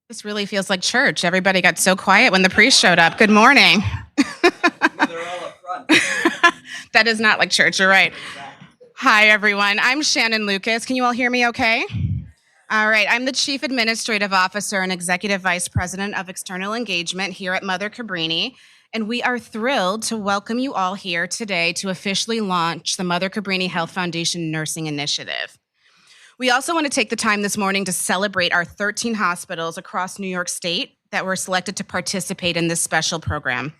This really feels like church. Everybody got so quiet when the priest showed up. Good morning. Well, they're all up front. That is not like church. You're right. Exactly. Hi, everyone. I'm Shannon Lucas. Can you all hear me okay? All right. I'm the Chief Administrative Officer and Executive Vice President of External Engagement here at Mother Cabrini. And we are thrilled to welcome you all here today to officially launch the Mother Cabrini Health Foundation Nursing Initiative. We also want to take the time this morning to celebrate our 13 hospitals across New York State that were selected to participate in this special program.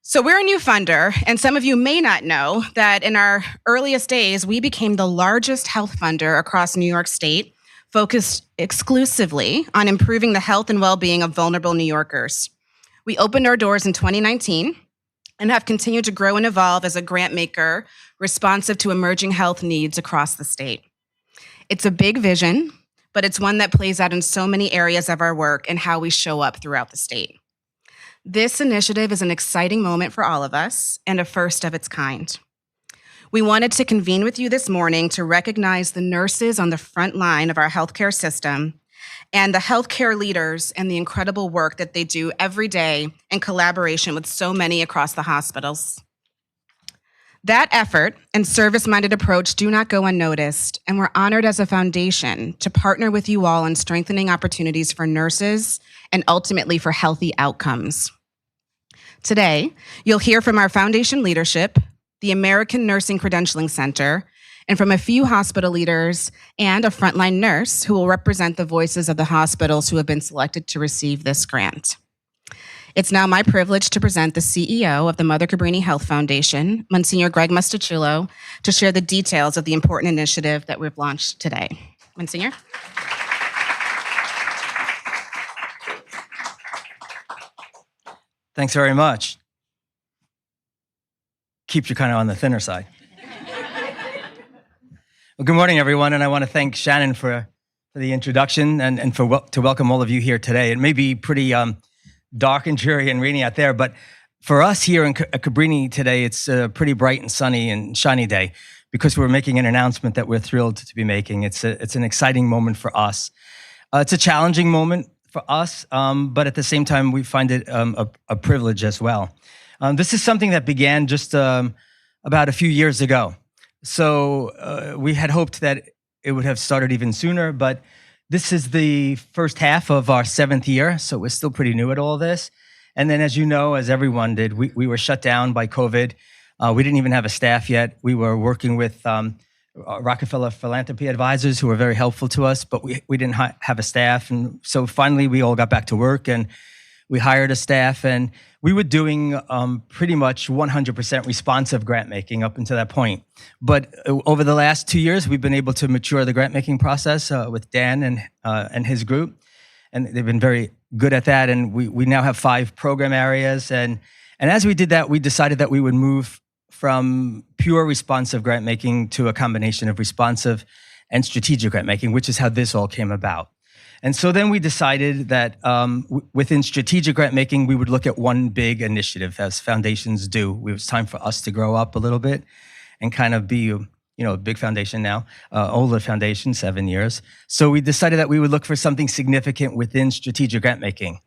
So we're a new funder, and some of you may not know that in our earliest days, we became the largest health funder across New York State, focused exclusively on improving the health and well-being of vulnerable New Yorkers. We opened our doors in 2019 and have continued to grow and evolve as a grant maker responsive to emerging health needs across the state. It's a big vision, but it's one that plays out in so many areas of our work and how we show up throughout the state. This initiative is an exciting moment for all of us and a first of its kind. We wanted to convene with you this morning to recognize the nurses on the front line of our healthcare system and the healthcare leaders and the incredible work that they do every day in collaboration with so many across the hospitals. That effort and service-minded approach do not go unnoticed, and we're honored as a foundation to partner with you all in strengthening opportunities for nurses and ultimately for healthy outcomes. Today, you'll hear from our foundation leadership, the American Nursing Credentialing Center, and from a few hospital leaders and a frontline nurse who will represent the voices of the hospitals who have been selected to receive this grant. It's now my privilege to present the CEO of the Mother Cabrini Health Foundation, Monsignor Greg Mustachillo, to share the details of the important initiative that we've launched today. Monsignor? Thanks very much. Keeps you kind of on the thinner side. Well, good morning, everyone, and I want to thank Shannon for the introduction and to welcome all of you here today. It may be pretty dark and dreary and rainy out there, but for us here in Cabrini today, it's a pretty bright and sunny and shiny day because we're making an announcement that we're thrilled to be making. It's an exciting moment for us. It's a challenging moment for us, but at the same time, we find it a privilege as well. This is something that began just about a few years ago. So we had hoped that it would have started even sooner, but this is the first half of our 7th year, so we're still pretty new at all this. And then, as you know, as everyone did, we were shut down by COVID. We didn't even have a staff yet. We were working with Rockefeller Philanthropy Advisors, who were very helpful to us, but we didn't have a staff. And so finally, we all got back to work, and we hired a staff, and we were doing pretty much 100% responsive grant making up until that point. But over the last 2 years, we've been able to mature the grant making process with Dan and his group, and they've been very good at that. And we now have 5 program areas, and as we did that, we decided that we would move from pure responsive grant making to a combination of responsive and strategic grant making, which is how this all came about. And so then we decided that within strategic grant making, we would look at one big initiative, as foundations do. It was time for us to grow up a little bit and kind of be, a big foundation now, older foundation, 7 years. So we decided that we would look for something significant within strategic grant making.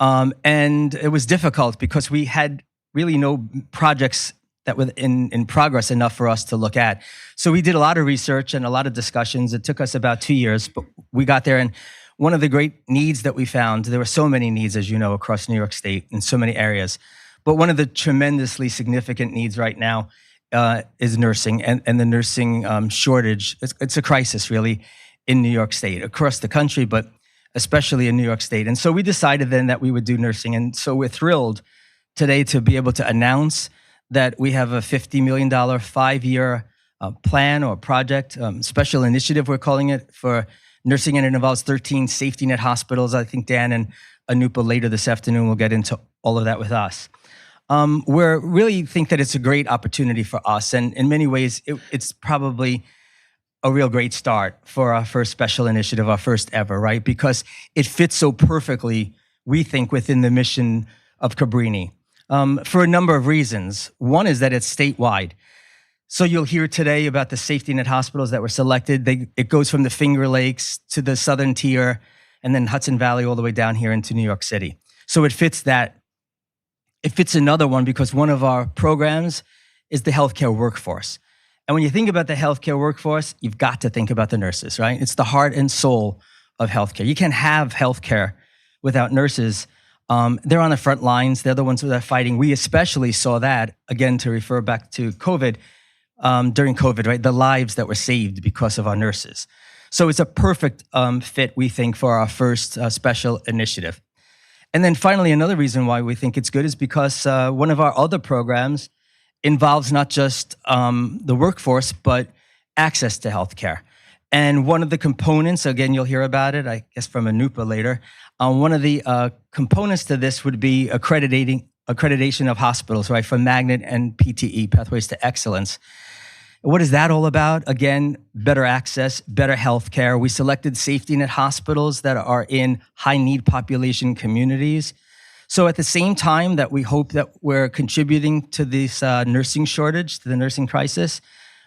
And it was difficult because we had really no projects that were in progress enough for us to look at. So we did a lot of research and a lot of discussions. It took us about 2 years, but we got there. And one of the great needs that we found, there were so many needs, as you know, across New York State in so many areas. But one of the tremendously significant needs right now is nursing and the nursing shortage. It's a crisis, really, in New York State, across the country, but especially in New York State. And so we decided then that we would do nursing. And so we're thrilled today to be able to announce that we have a $50 million 5-year plan or project, special initiative, we're calling it, for nursing, and it involves 13 safety net hospitals. I think Dan and Anupa later this afternoon will get into all of that with us. We really think that it's a great opportunity for us, and in many ways, it's probably a real great start for our first special initiative, our first ever, right? Because it fits so perfectly, we think, within the mission of Cabrini. For a number of reasons. One is that it's statewide. So you'll hear today about the safety net hospitals that were selected. It goes from the Finger Lakes to the Southern Tier and then Hudson Valley all the way down here into New York City. So it fits that. It fits another one because one of our programs is the healthcare workforce. And when you think about the healthcare workforce, you've got to think about the nurses, right? It's the heart and soul of healthcare. You can't have healthcare without nurses. They're on the front lines. They're the ones that are fighting. We especially saw that, again, to refer back to COVID, during COVID, right? The lives that were saved because of our nurses. So it's a perfect fit, we think, for our first special initiative. And then finally, another reason why we think it's good is because one of our other programs involves not just the workforce, but access to healthcare. And one of the components, again, you'll hear about it, I guess, from Anupa later. One of the components to this would be accreditation of hospitals, right, for Magnet and PTE, Pathways to Excellence. What is that all about? Again, better access, better healthcare. We selected safety net hospitals that are in high-need population communities. So at the same time that we hope that we're contributing to this nursing shortage, to the nursing crisis,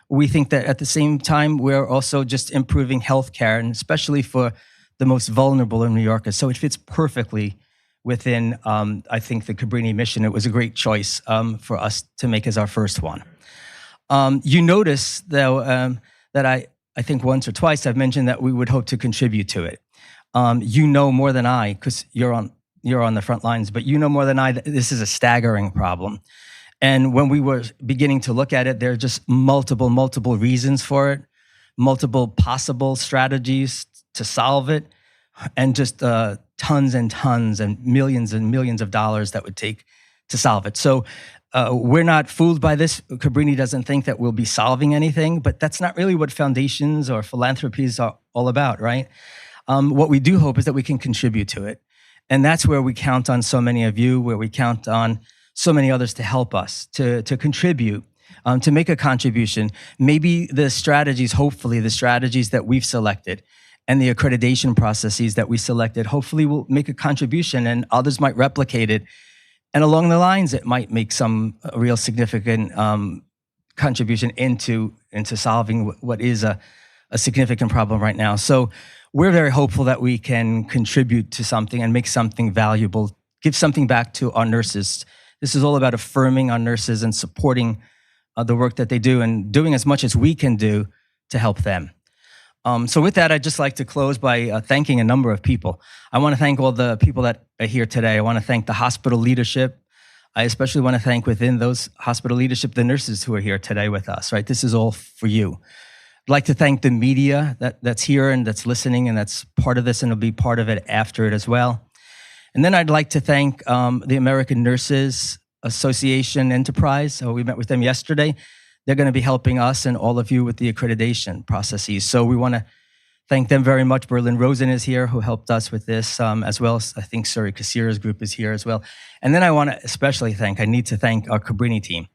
we think that at the same time, we're also just improving healthcare, and especially for the most vulnerable in New Yorkers. So it fits perfectly within, I think, the Cabrini mission. It was a great choice for us to make as our first one. You notice, though, that I think once or twice I've mentioned that we would hope to contribute to it. You know more than I, because you're on the front lines, but you know more than I that this is a staggering problem. And when we were beginning to look at it, there are just multiple reasons for it, multiple possible strategies to solve it, and just tons and tons and millions of dollars that would take to solve it. So we're not fooled by this. Cabrini doesn't think that we'll be solving anything, but that's not really what foundations or philanthropies are all about, right? What we do hope is that we can contribute to it. And that's where we count on so many of you, where we count on so many others to help us, to contribute, to make a contribution. Maybe the strategies, hopefully the strategies that we've selected and the accreditation processes that we selected, hopefully will make a contribution and others might replicate it. And along the lines, it might make some real significant contribution into solving what is a significant problem right now. So we're very hopeful that we can contribute to something and make something valuable, give something back to our nurses. This is all about affirming our nurses and supporting the work that they do and doing as much as we can do to help them. So with that, I'd just like to close by thanking a number of people. I want to thank all the people that are here today. I want to thank the hospital leadership. I especially want to thank within those hospital leadership, the nurses who are here today with us, right? This is all for you. I'd like to thank the media that's here and that's listening and that's part of this and will be part of it after it as well. And then I'd like to thank the American Nurses Association Enterprise. We met with them yesterday. They're going to be helping us and all of you with the accreditation processes. So we want to thank them very much. Berlin Rosen is here, who helped us with this, as well as I think Suri Kassira's group is here as well. And then I need to thank our Cabrini team.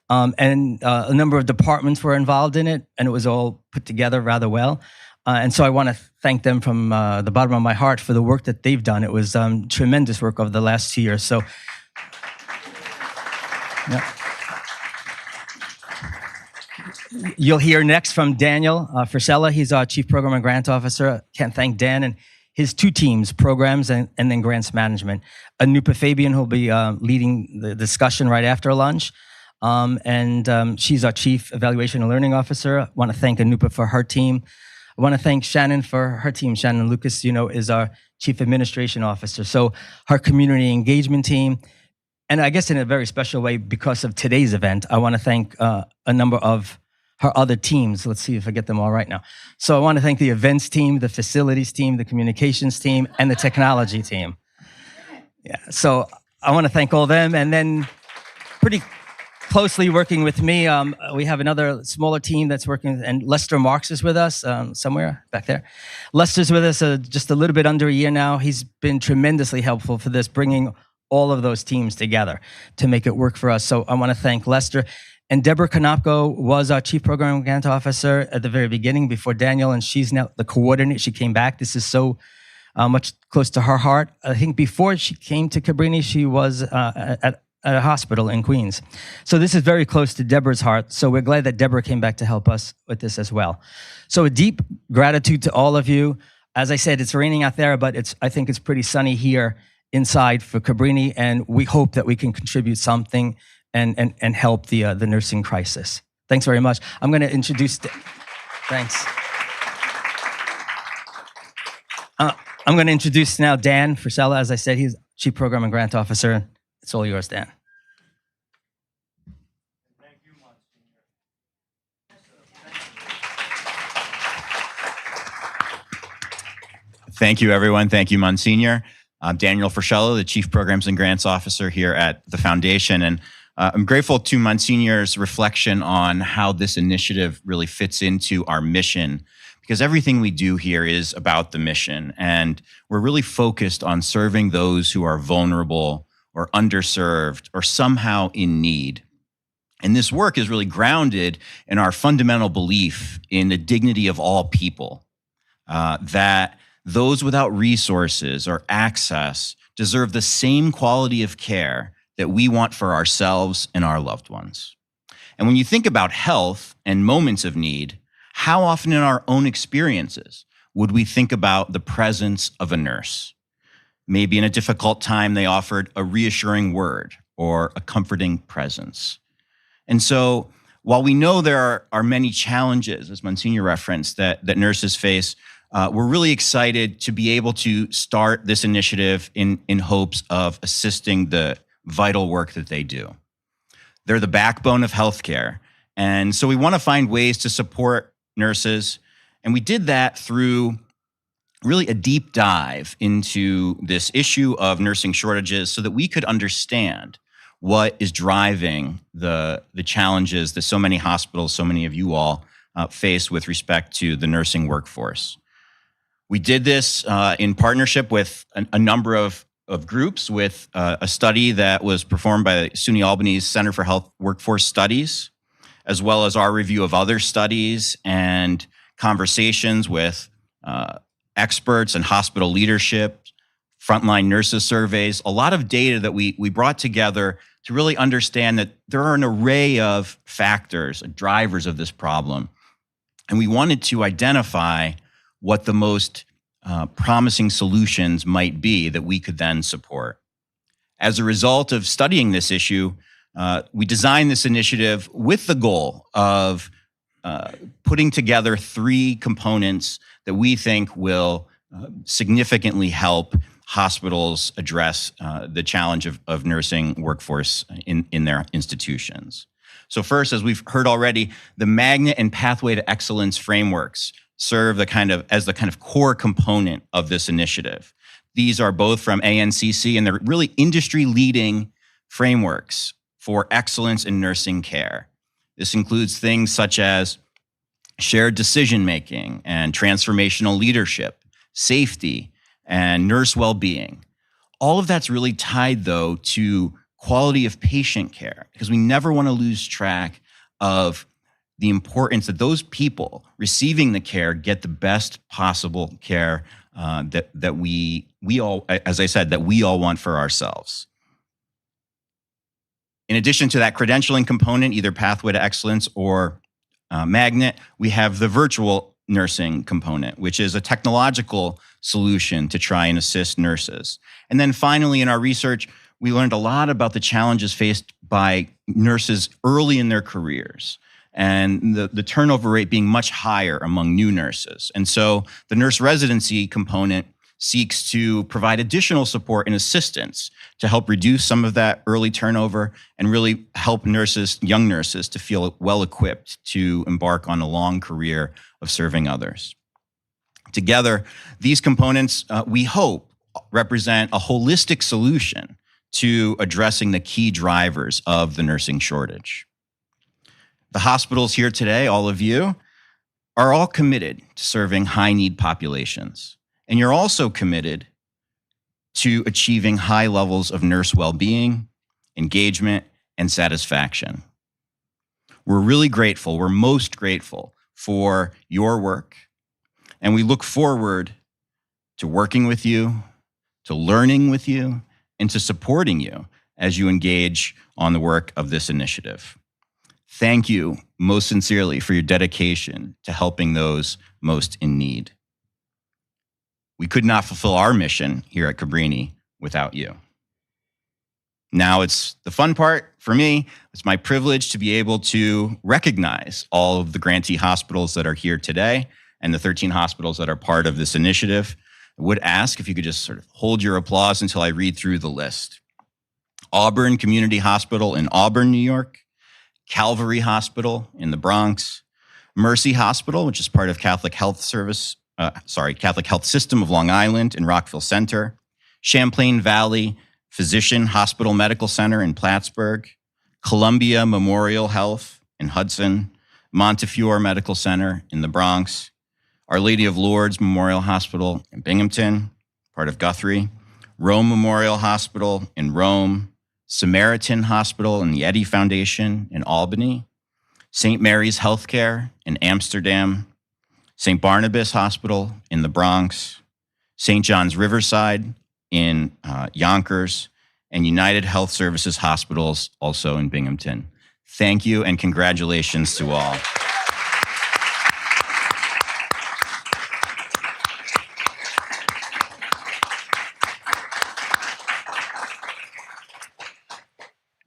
And a number of departments were involved in it, and it was all put together rather well. And so I want to thank them from the bottom of my heart for the work that they've done. It was tremendous work over the last 2 years. So, yeah. You'll hear next from Daniel Frisella. He's our Chief Program and Grant Officer. Can't thank Dan and his two teams, programs and then grants management. Anupa Fabian, who'll be leading the discussion right after lunch. And she's our Chief Evaluation and Learning Officer. I want to thank Anupa for her team. I want to thank Shannon for her team. Shannon Lucas, is our Chief Administration Officer. So her community engagement team. And I guess in a very special way, because of today's event, I want to thank a number of her other teams. Let's see if I get them all right now. So I want to thank the events team, the facilities team, the communications team, and the technology team. Yeah, so I want to thank all of them. And then pretty closely working with me, we have another smaller team that's working, and Lester Marks is with us somewhere back there. Lester's with us just a little bit under a year now. He's been tremendously helpful for this, bringing all of those teams together to make it work for us. So I want to thank Lester. And Deborah Konopko was our Chief Program and Grant Officer at the very beginning before Daniel, and she's now the coordinator. She came back. This is so much close to her heart. I think before she came to Cabrini, she was at a hospital in Queens. So this is very close to Deborah's heart. So we're glad that Deborah came back to help us with this as well. So a deep gratitude to all of you. As I said, it's raining out there, but I think it's pretty sunny here inside for Cabrini, and we hope that we can contribute something and help the nursing crisis. Thanks very much. I'm going to introduce. Thanks. I'm going to introduce now Dan Frisella. As I said, he's Chief Program and Grant Officer. It's all yours, Dan. Thank you, Monsignor. Thank you, everyone. Thank you, Monsignor. I'm Daniel Frisella, the Chief Programs and Grants Officer here at the Foundation. And I'm grateful to Monsignor's reflection on how this initiative really fits into our mission, because everything we do here is about the mission. And we're really focused on serving those who are vulnerable or underserved or somehow in need. And this work is really grounded in our fundamental belief in the dignity of all people, that those without resources or access deserve the same quality of care that we want for ourselves and our loved ones. And when you think about health and moments of need, how often in our own experiences would we think about the presence of a nurse? Maybe in a difficult time, they offered a reassuring word or a comforting presence. And so while we know there are many challenges, as Monsignor referenced, that nurses face, we're really excited to be able to start this initiative in hopes of assisting the vital work that they do. They're the backbone of healthcare. And so we want to find ways to support nurses. And we did that through really a deep dive into this issue of nursing shortages so that we could understand what is driving the challenges that so many hospitals, so many of you all face with respect to the nursing workforce. We did this in partnership with a number of groups, with a study that was performed by SUNY Albany's Center for Health Workforce Studies, as well as our review of other studies and conversations with experts and hospital leadership, frontline nurses surveys, a lot of data that we brought together to really understand that there are an array of factors, drivers of this problem. And we wanted to identify what the most promising solutions might be that we could then support. As a result of studying this issue, we designed this initiative with the goal of putting together 3 components that we think will significantly help hospitals address the challenge of nursing workforce in their institutions. So first, as we've heard already, the Magnet and Pathway to Excellence frameworks serve as the kind of core component of this initiative. These are both from ANCC, and they're really industry-leading frameworks for excellence in nursing care. This includes things such as shared decision-making and transformational leadership, safety, and nurse well-being. All of that's really tied, though, to quality of patient care, because we never want to lose track of the importance that those people receiving the care get the best possible care that we all, as I said, that we all want for ourselves. In addition to that credentialing component, either Pathway to Excellence or Magnet, we have the virtual nursing component, which is a technological solution to try and assist nurses. And then finally, in our research, we learned a lot about the challenges faced by nurses early in their careers, and the turnover rate being much higher among new nurses. And so the nurse residency component seeks to provide additional support and assistance to help reduce some of that early turnover and really help nurses, young nurses, to feel well equipped to embark on a long career of serving others. Together, these components, we hope, represent a holistic solution to addressing the key drivers of the nursing shortage. The hospitals here today, all of you, are all committed to serving high-need populations. And you're also committed to achieving high levels of nurse well-being, engagement, and satisfaction. We're really grateful, we're most grateful for your work, and we look forward to working with you, to learning with you, and to supporting you as you engage on the work of this initiative. Thank you most sincerely for your dedication to helping those most in need. We could not fulfill our mission here at Cabrini without you. Now it's the fun part for me. It's my privilege to be able to recognize all of the grantee hospitals that are here today and the 13 hospitals that are part of this initiative. I would ask if you could just sort of hold your applause until I read through the list. Auburn Community Hospital in Auburn, New York, Calvary Hospital in the Bronx, Mercy Hospital, which is part of Catholic Health System of Long Island in Rockville Center, Champlain Valley Physician Hospital Medical Center in Plattsburgh, Columbia Memorial Health in Hudson, Montefiore Medical Center in the Bronx, Our Lady of Lourdes Memorial Hospital in Binghamton, part of Guthrie, Rome Memorial Hospital in Rome, Samaritan Hospital and the Eddy Foundation in Albany, St. Mary's Healthcare in Amsterdam, St. Barnabas Hospital in the Bronx, St. John's Riverside in Yonkers, and United Health Services Hospitals also in Binghamton. Thank you and congratulations to all.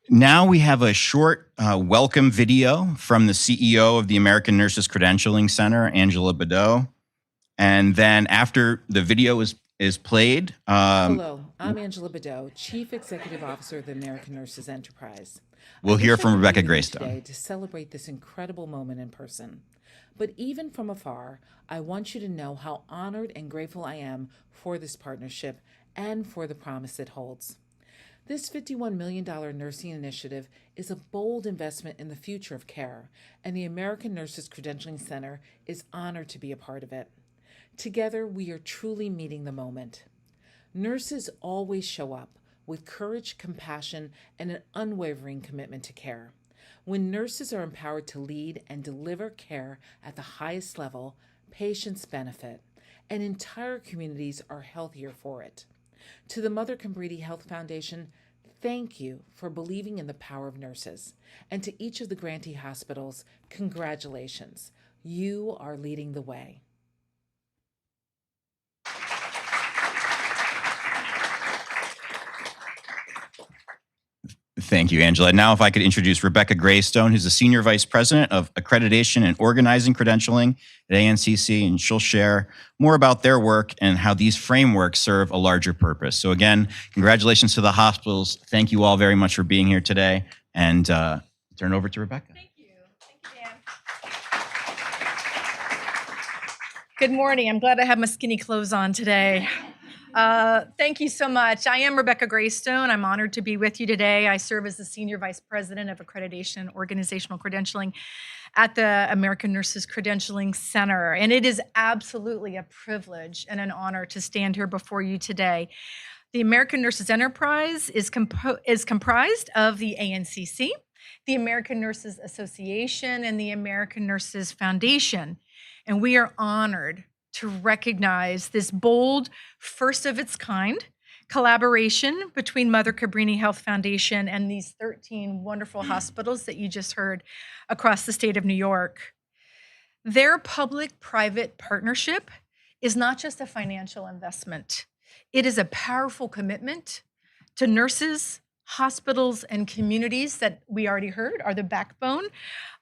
Now we have a short welcome video from the CEO of the American Nurses Credentialing Center, Angela Badeau. And then after the video is played. Hello, I'm Angela Badeau, Chief Executive Officer of the American Nurses Enterprise. We'll hear from Rebecca Greystone today to celebrate this incredible moment in person. But even from afar, I want you to know how honored and grateful I am for this partnership and for the promise it holds. This $51 million nursing initiative is a bold investment in the future of care, and the American Nurses Credentialing Center is honored to be a part of it. Together, we are truly meeting the moment. Nurses always show up with courage, compassion, and an unwavering commitment to care. When nurses are empowered to lead and deliver care at the highest level, patients benefit, and entire communities are healthier for it. To the Mother Cabrini Health Foundation, thank you for believing in the power of nurses. And to each of the grantee hospitals, congratulations. You are leading the way. Thank you, Angela. Now, if I could introduce Rebecca Greystone, who's the Senior Vice President of Accreditation and Organizing Credentialing at ANCC, and she'll share more about their work and how these frameworks serve a larger purpose. So again, congratulations to the hospitals. Thank you all very much for being here today, and turn it over to Rebecca. Thank you. Thank you, Dan. Good morning. I'm glad I have my skinny clothes on today. Thank you so much. I am Rebecca Greystone. I'm honored to be with you today. I serve as the Senior Vice President of Accreditation and Organizational Credentialing at the American Nurses Credentialing Center. And it is absolutely a privilege and an honor to stand here before you today. The American Nurses Enterprise is comprised of the ANCC, the American Nurses Association, and the American Nurses Foundation. And we are honored to recognize this bold, first of its kind collaboration between Mother Cabrini Health Foundation and these 13 wonderful hospitals that you just heard across the state of New York. Their public-private partnership is not just a financial investment. It is a powerful commitment to nurses, hospitals, and communities that we already heard are the backbone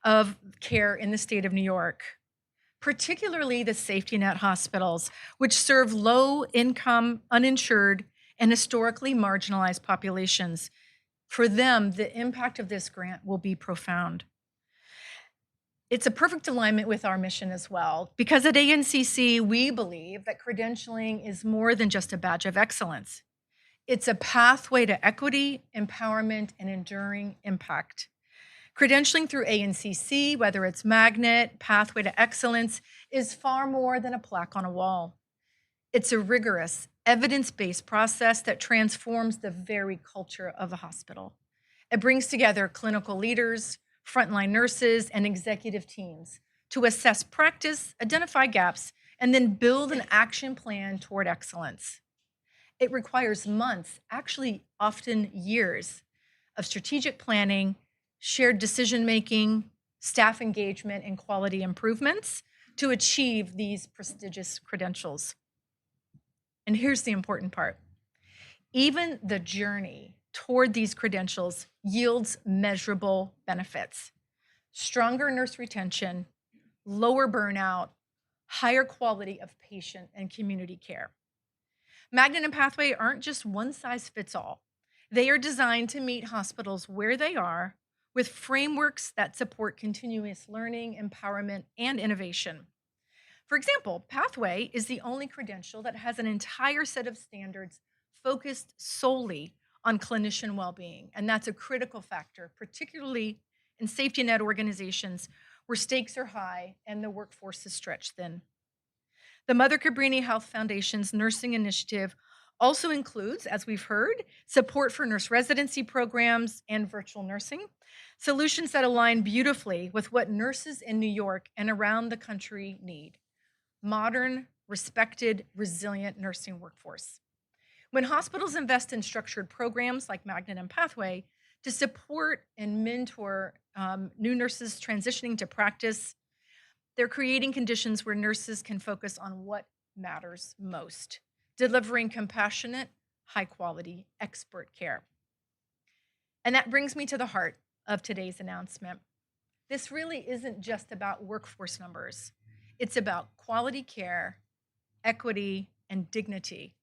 of care in the state of New York. Particularly the safety net hospitals, which serve low-income, uninsured, and historically marginalized populations. For them, the impact of this grant will be profound. It's a perfect alignment with our mission as well, because at ANCC, we believe that credentialing is more than just a badge of excellence. It's a pathway to equity, empowerment, and enduring impact. Credentialing through ANCC, whether it's Magnet, Pathway to Excellence, is far more than a plaque on a wall. It's a rigorous, evidence-based process that transforms the very culture of the hospital. It brings together clinical leaders, frontline nurses, and executive teams to assess practice, identify gaps, and then build an action plan toward excellence. It requires months, actually often years, of strategic planning, shared decision-making, staff engagement, and quality improvements to achieve these prestigious credentials. And here's the important part. Even the journey toward these credentials yields measurable benefits. Stronger nurse retention, lower burnout, higher quality of patient and community care. Magnet and Pathway aren't just one size fits all. They are designed to meet hospitals where they are with frameworks that support continuous learning, empowerment, and innovation. For example, Pathway is the only credential that has an entire set of standards focused solely on clinician well-being, and that's a critical factor, particularly in safety net organizations where stakes are high and the workforce is stretched thin. The Mother Cabrini Health Foundation's nursing initiative also includes, as we've heard, support for nurse residency programs and virtual nursing, solutions that align beautifully with what nurses in New York and around the country need: modern, respected, resilient nursing workforce. When hospitals invest in structured programs like Magnet and Pathway to support and mentor new nurses transitioning to practice, they're creating conditions where nurses can focus on what matters most: delivering compassionate, high-quality, expert care. And that brings me to the heart of today's announcement. This really isn't just about workforce numbers. It's about quality care, equity, and dignity,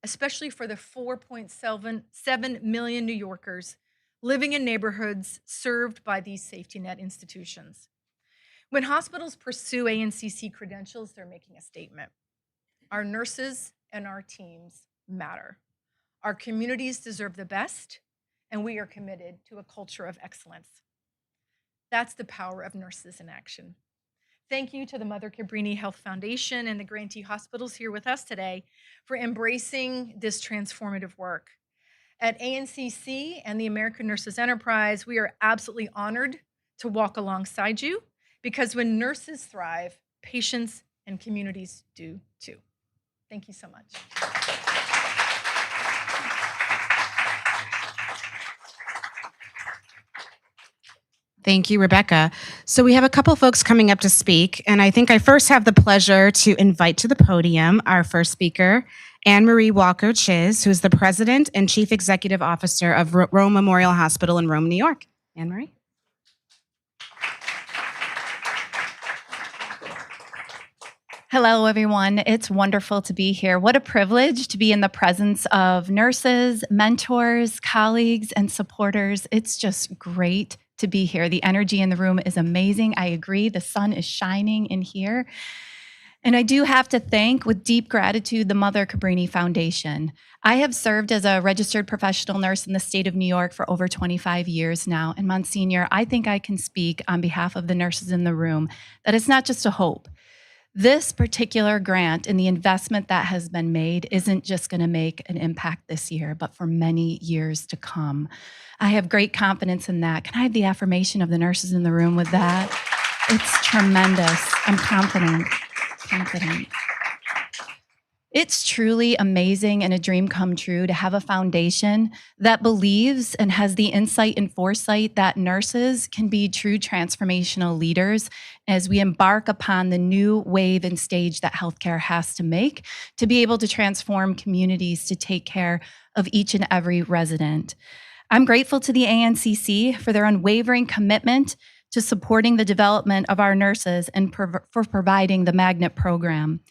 especially for the 4.7 million New Yorkers living in neighborhoods served by these safety net institutions. When hospitals pursue ANCC credentials, they're making a statement. Our nurses and our teams matter. Our communities deserve the best, and we are committed to a culture of excellence. That's the power of nurses in action. Thank you to the Mother Cabrini Health Foundation and the grantee hospitals here with us today for embracing this transformative work. At ANCC and the American Nurses Enterprise, we are absolutely honored to walk alongside you, because when nurses thrive, patients and communities do too. Thank you so much. Thank you, Rebecca. So we have a couple folks coming up to speak, and I think I first have the pleasure to invite to the podium our first speaker, Anne Marie Walker Chiz, who is the President and Chief Executive Officer of Rome Memorial Hospital in Rome, New York. Anne Marie. Hello, everyone. It's wonderful to be here. What a privilege to be in the presence of nurses, mentors, colleagues, and supporters. It's just great to be here. The energy in the room is amazing. I agree. The sun is shining in here. And I do have to thank, with deep gratitude, the Mother Cabrini Foundation. I have served as a registered professional nurse in the state of New York for over 25 years now. And Monsignor, I think I can speak on behalf of the nurses in the room that it's not just a hope. This particular grant and the investment that has been made isn't just going to make an impact this year, but for many years to come. I have great confidence in that. Can I have the affirmation of the nurses in the room with that? It's tremendous. I'm confident. It's truly amazing and a dream come true to have a foundation that believes and has the insight and foresight that nurses can be true transformational leaders as we embark upon the new wave and stage that healthcare has to make to be able to transform communities to take care of each and every resident. I'm grateful to the ANCC for their unwavering commitment to supporting the development of our nurses and for providing the Magnet program.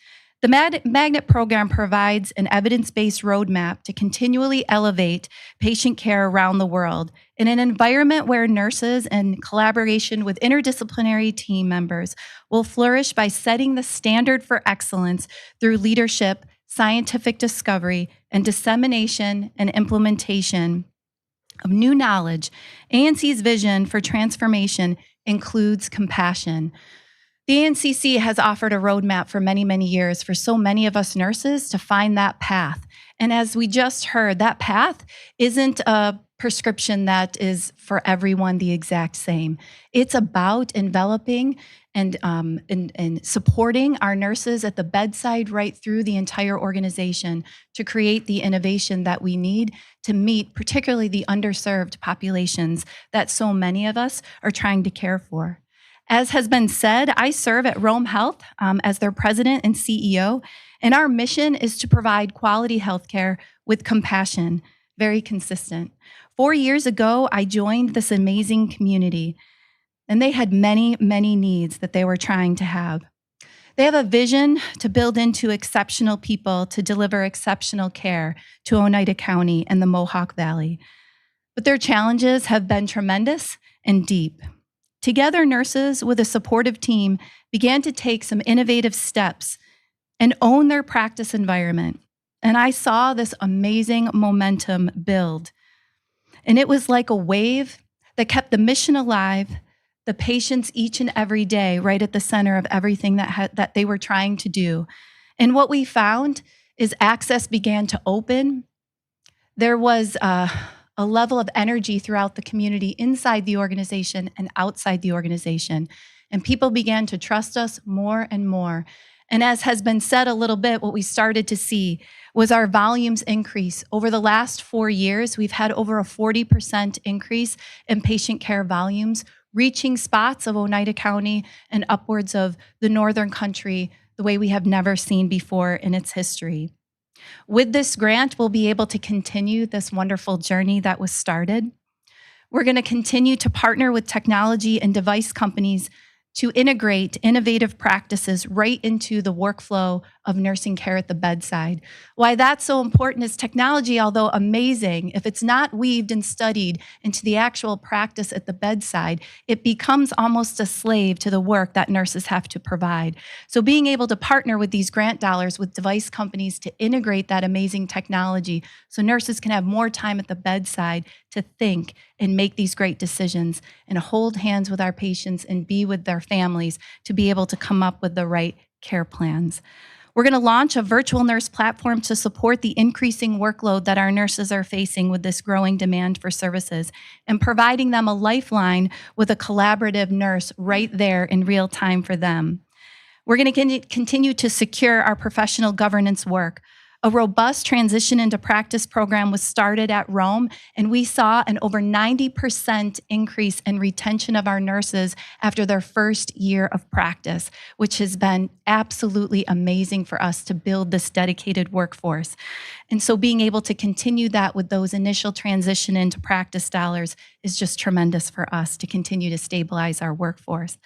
The Magnet program provides an evidence-based roadmap to continually elevate patient care around the world in an environment where nurses, in collaboration with interdisciplinary team members, will flourish by setting the standard for excellence through leadership, scientific discovery, and dissemination and implementation of new knowledge. ANC's vision for transformation includes compassion. The ANCC has offered a roadmap for many, many years for so many of us nurses to find that path. And as we just heard, that path isn't a prescription that is for everyone the exact same. It's about enveloping and supporting our nurses at the bedside right through the entire organization to create the innovation that we need to meet particularly the underserved populations that so many of us are trying to care for. As has been said, I serve at Rome Health as their president and CEO, and our mission is to provide quality healthcare with compassion, very consistent. 4 years ago, I joined this amazing community, and they had many, many needs that they were trying to have. They have a vision to build into exceptional people to deliver exceptional care to Oneida County and the Mohawk Valley. But their challenges have been tremendous and deep. Together, nurses with a supportive team began to take some innovative steps and own their practice environment. And I saw this amazing momentum build. And it was like a wave that kept the mission alive, the patients each and every day right at the center of everything that they were trying to do. And what we found is access began to open. There was a level of energy throughout the community, inside the organization and outside the organization. And people began to trust us more and more. And as has been said a little bit, what we started to see was our volumes increase. Over the last 4 years, we've had over a 40% increase in patient care volumes, reaching spots of Oneida County and upwards of the northern country the way we have never seen before in its history. With this grant, we'll be able to continue this wonderful journey that was started. We're going to continue to partner with technology and device companies to integrate innovative practices right into the workflow of nursing care at the bedside. Why that's so important is technology, although amazing, if it's not weaved and studied into the actual practice at the bedside, it becomes almost a slave to the work that nurses have to provide. So being able to partner with these grant dollars with device companies to integrate that amazing technology so nurses can have more time at the bedside to think and make these great decisions and hold hands with our patients and be with their families to be able to come up with the right care plans. We're going to launch a virtual nurse platform to support the increasing workload that our nurses are facing with this growing demand for services and providing them a lifeline with a collaborative nurse right there in real time for them. We're going to continue to secure our professional governance work. A robust transition into practice program was started at Rome, and we saw an over 90% increase in retention of our nurses after their first year of practice, which has been absolutely amazing for us to build this dedicated workforce. And so being able to continue that with those initial transition into practice dollars is just tremendous for us to continue to stabilize our workforce.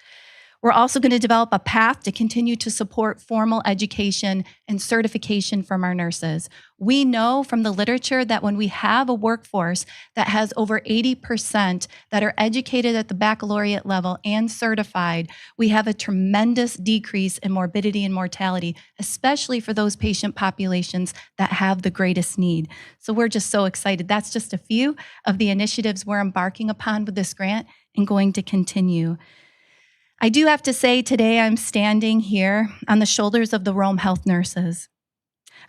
We're also going to develop a path to continue to support formal education and certification from our nurses. We know from the literature that when we have a workforce that has over 80% that are educated at the baccalaureate level and certified, we have a tremendous decrease in morbidity and mortality, especially for those patient populations that have the greatest need. So we're just so excited. That's just a few of the initiatives we're embarking upon with this grant and going to continue. I do have to say today I'm standing here on the shoulders of the Rome Health nurses.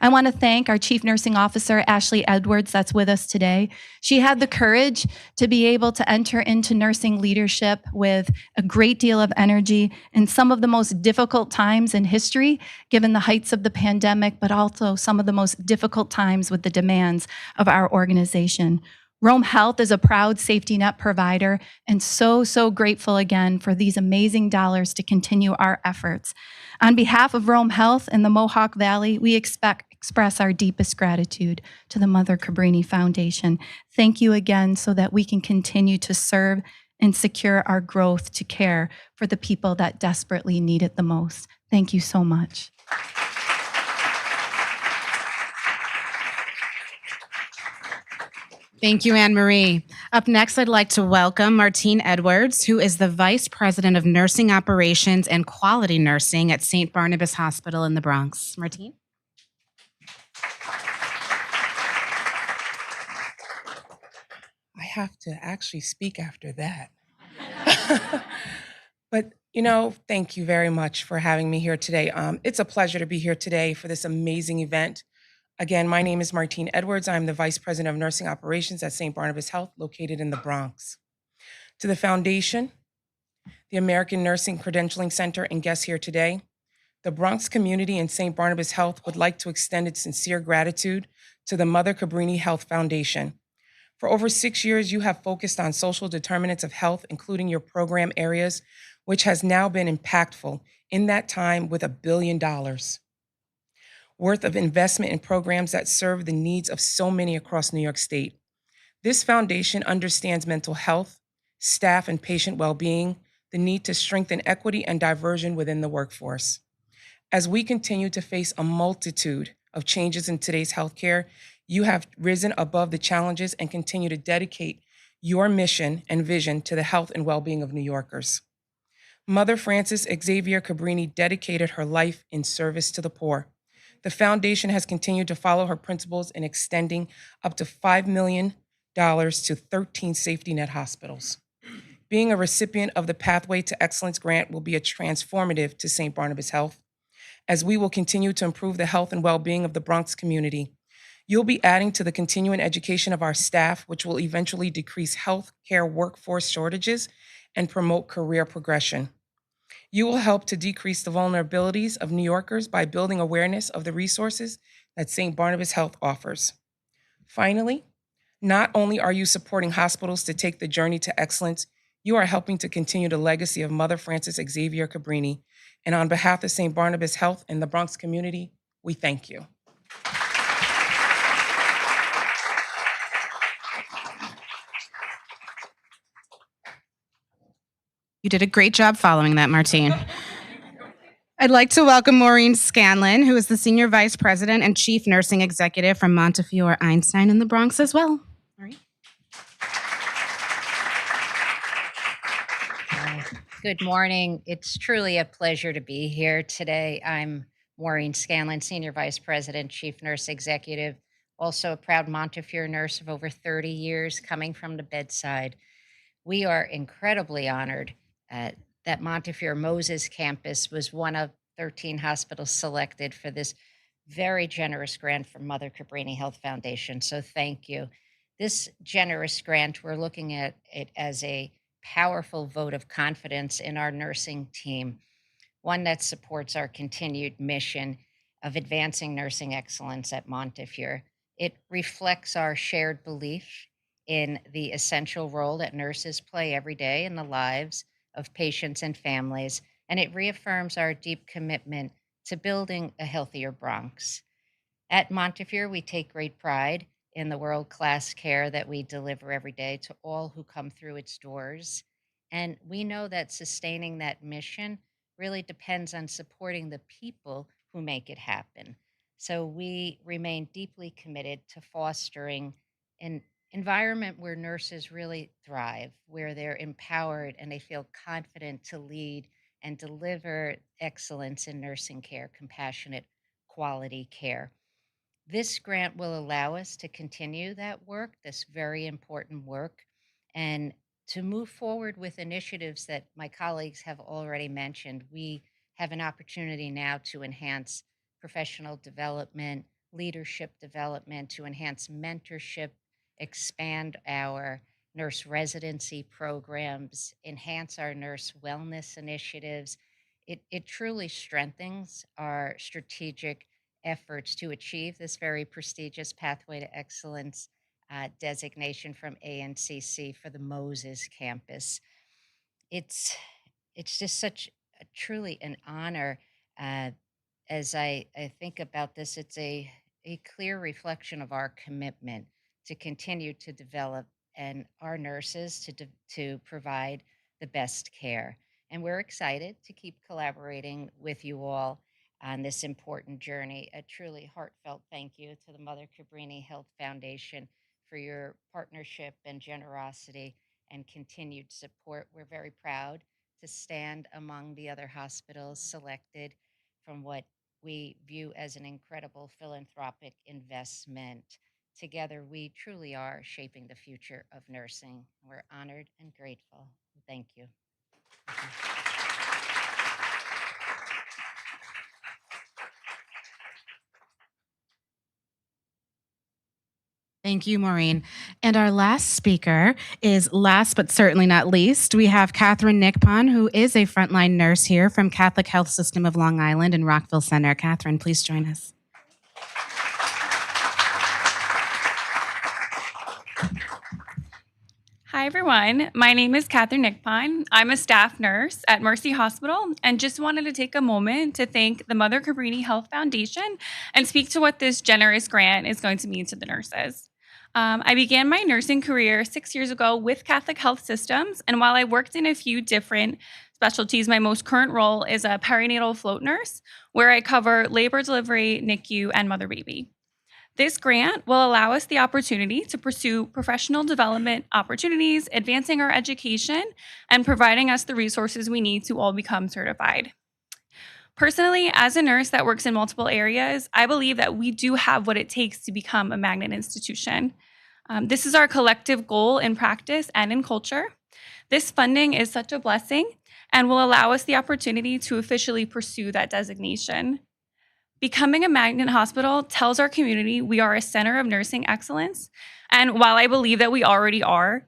I want to thank our Chief Nursing Officer, Ashley Edwards, that's with us today. She had the courage to be able to enter into nursing leadership with a great deal of energy in some of the most difficult times in history, given the heights of the pandemic, but also some of the most difficult times with the demands of our organization. Rome Health is a proud safety net provider and so grateful again for these amazing dollars to continue our efforts. On behalf of Rome Health and the Mohawk Valley, we express our deepest gratitude to the Mother Cabrini Foundation. Thank you again so that we can continue to serve and secure our growth to care for the people that desperately need it the most. Thank you so much. Thank you, Anne Marie. Up next, I'd like to welcome Martine Edwards, who is the Vice President of Nursing Operations and Quality Nursing at St. Barnabas Hospital in the Bronx. Martine? I have to actually speak after that. But, thank you very much for having me here today. It's a pleasure to be here today for this amazing event. Again, my name is Martine Edwards. I'm the Vice President of Nursing Operations at St. Barnabas Health, located in the Bronx. To the Foundation, the American Nursing Credentialing Center, and guests here today, the Bronx community and St. Barnabas Health would like to extend its sincere gratitude to the Mother Cabrini Health Foundation. For over 6 years, you have focused on social determinants of health, including your program areas, which has now been impactful in that time with $1 billion worth of investment in programs that serve the needs of so many across New York State. This foundation understands mental health, staff and patient well-being, the need to strengthen equity and diversion within the workforce. As we continue to face a multitude of changes in today's healthcare, you have risen above the challenges and continue to dedicate your mission and vision to the health and well-being of New Yorkers. Mother Frances Xavier Cabrini dedicated her life in service to the poor. The foundation has continued to follow her principles in extending up to $5 million to 13 safety net hospitals. Being a recipient of the Pathway to Excellence grant will be a transformative to St. Barnabas Health, as we will continue to improve the health and well-being of the Bronx community. You'll be adding to the continuing education of our staff, which will eventually decrease healthcare workforce shortages and promote career progression. You will help to decrease the vulnerabilities of New Yorkers by building awareness of the resources that St. Barnabas Health offers. Finally, not only are you supporting hospitals to take the journey to excellence, you are helping to continue the legacy of Mother Frances Xavier Cabrini. And on behalf of St. Barnabas Health and the Bronx community, we thank you. You did a great job following that, Martine. I'd like to welcome Maureen Scanlon, who is the Senior Vice President and Chief Nursing Executive from Montefiore Einstein in the Bronx as well. Maureen. Good morning. It's truly a pleasure to be here today. I'm Maureen Scanlon, Senior Vice President, Chief Nurse Executive, also a proud Montefiore nurse of over 30 years coming from the bedside. We are incredibly honored that Montefiore Moses campus was one of 13 hospitals selected for this very generous grant from Mother Cabrini Health Foundation. So thank you. This generous grant, we're looking at it as a powerful vote of confidence in our nursing team, one that supports our continued mission of advancing nursing excellence at Montefiore. It reflects our shared belief in the essential role that nurses play every day in the lives of patients and families, and it reaffirms our deep commitment to building a healthier Bronx. At Montefiore, we take great pride in the world-class care that we deliver every day to all who come through its doors, and we know that sustaining that mission really depends on supporting the people who make it happen. So we remain deeply committed to fostering an environment where nurses really thrive, where they're empowered and they feel confident to lead and deliver excellence in nursing care, compassionate quality care. This grant will allow us to continue that work, this very important work, and to move forward with initiatives that my colleagues have already mentioned. We have an opportunity now to enhance professional development, leadership development, to enhance mentorship, expand our nurse residency programs, enhance our nurse wellness initiatives. It truly strengthens our strategic efforts to achieve this very prestigious Pathway to Excellence designation from ANCC for the Moses campus. It's just such truly an honor. Uh, as I think about this, it's a clear reflection of our commitment to continue to develop and our nurses to provide the best care. And we're excited to keep collaborating with you all on this important journey. A truly heartfelt thank you to the Mother Cabrini Health Foundation for your partnership and generosity and continued support. We're very proud to stand among the other hospitals selected from what we view as an incredible philanthropic investment. Together, we truly are shaping the future of nursing. We're honored and grateful. Thank you. Thank you, Maureen. And our last speaker is last but certainly not least. We have Catherine Nickpon, who is a frontline nurse here from Catholic Health System of Long Island and Rockville Center. Catherine, please join us. Hi, everyone. My name is Katherine Nickpine. I'm a staff nurse at Mercy Hospital and just wanted to take a moment to thank the Mother Cabrini Health Foundation and speak to what this generous grant is going to mean to the nurses. I began my nursing career 6 years ago with Catholic Health Systems, and while I worked in a few different specialties, my most current role is a perinatal float nurse, where I cover labor, delivery, NICU, and mother-baby. This grant will allow us the opportunity to pursue professional development opportunities, advancing our education, and providing us the resources we need to all become certified. Personally, as a nurse that works in multiple areas, I believe that we do have what it takes to become a magnet institution. This is our collective goal in practice and in culture. This funding is such a blessing and will allow us the opportunity to officially pursue that designation. Becoming a magnet hospital tells our community we are a center of nursing excellence. And while I believe that we already are,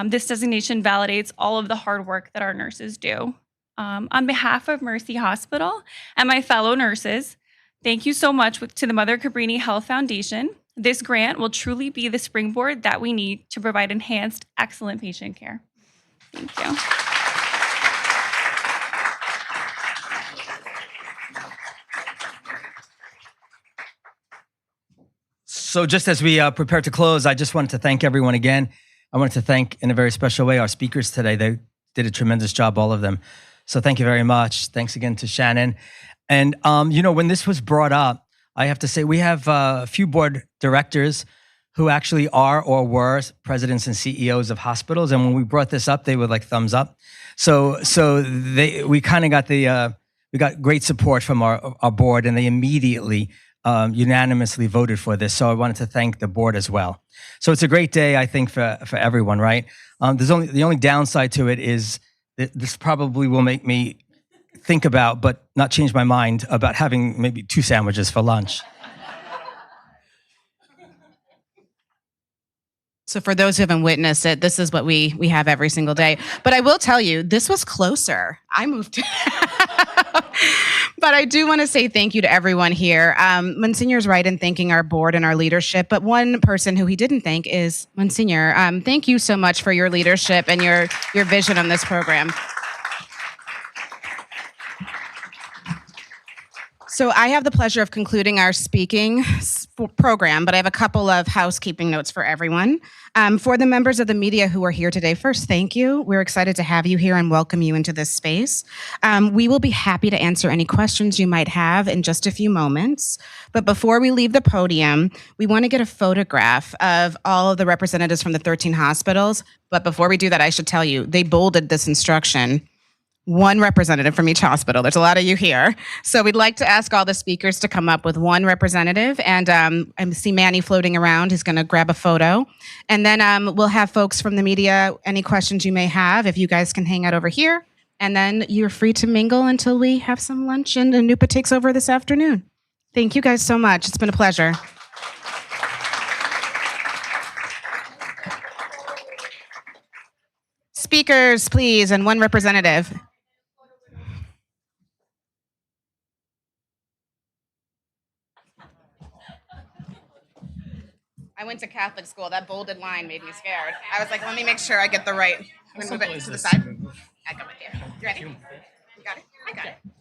this designation validates all of the hard work that our nurses do. On behalf of Mercy Hospital and my fellow nurses, thank you so much to the Mother Cabrini Health Foundation. This grant will truly be the springboard that we need to provide enhanced, excellent patient care. Thank you. So just as we prepare to close, I just wanted to thank everyone again. I wanted to thank in a very special way our speakers today. They did a tremendous job, all of them. So thank you very much. Thanks again to Shannon. And, when this was brought up, I have to say we have a few board directors who actually are or were presidents and CEOs of hospitals. And when we brought this up, they were like thumbs up. So we kind of got we got great support from our board, and they immediately unanimously voted for this. So I wanted to thank the board as well. So it's a great day, I think, for everyone, right? The only downside to it is that this probably will make me think about, but not change my mind, about having maybe 2 sandwiches for lunch. So for those who haven't witnessed it, this is what we have every single day. But I will tell you, this was closer. I moved. But I do want to say thank you to everyone here. Monsignor's right in thanking our board and our leadership, but one person who he didn't thank is Monsignor. Thank you so much for your leadership and your vision on this program. So I have the pleasure of concluding our speaking program, but I have a couple of housekeeping notes for everyone. For the members of the media who are here today, first, thank you. We're excited to have you here and welcome you into this space. We will be happy to answer any questions you might have in just a few moments. But before we leave the podium, we want to get a photograph of all of the representatives from the 13 hospitals. But before we do that, I should tell you, they bolded this instruction. 1 representative from each hospital. There's a lot of you here. So we'd like to ask all the speakers to come up with 1 representative. And I see Manny floating around. He's going to grab a photo. And then we'll have folks from the media, any questions you may have, if you guys can hang out over here. And then you're free to mingle until we have some lunch and Anupa takes over this afternoon. Thank you guys so much. It's been a pleasure. Speakers, please, and 1 representative. I went to Catholic school. That bolded line made me scared. I was like, let me make sure I get the right. I'm going to move it to the side. I got it there. You ready? You got it? I got it.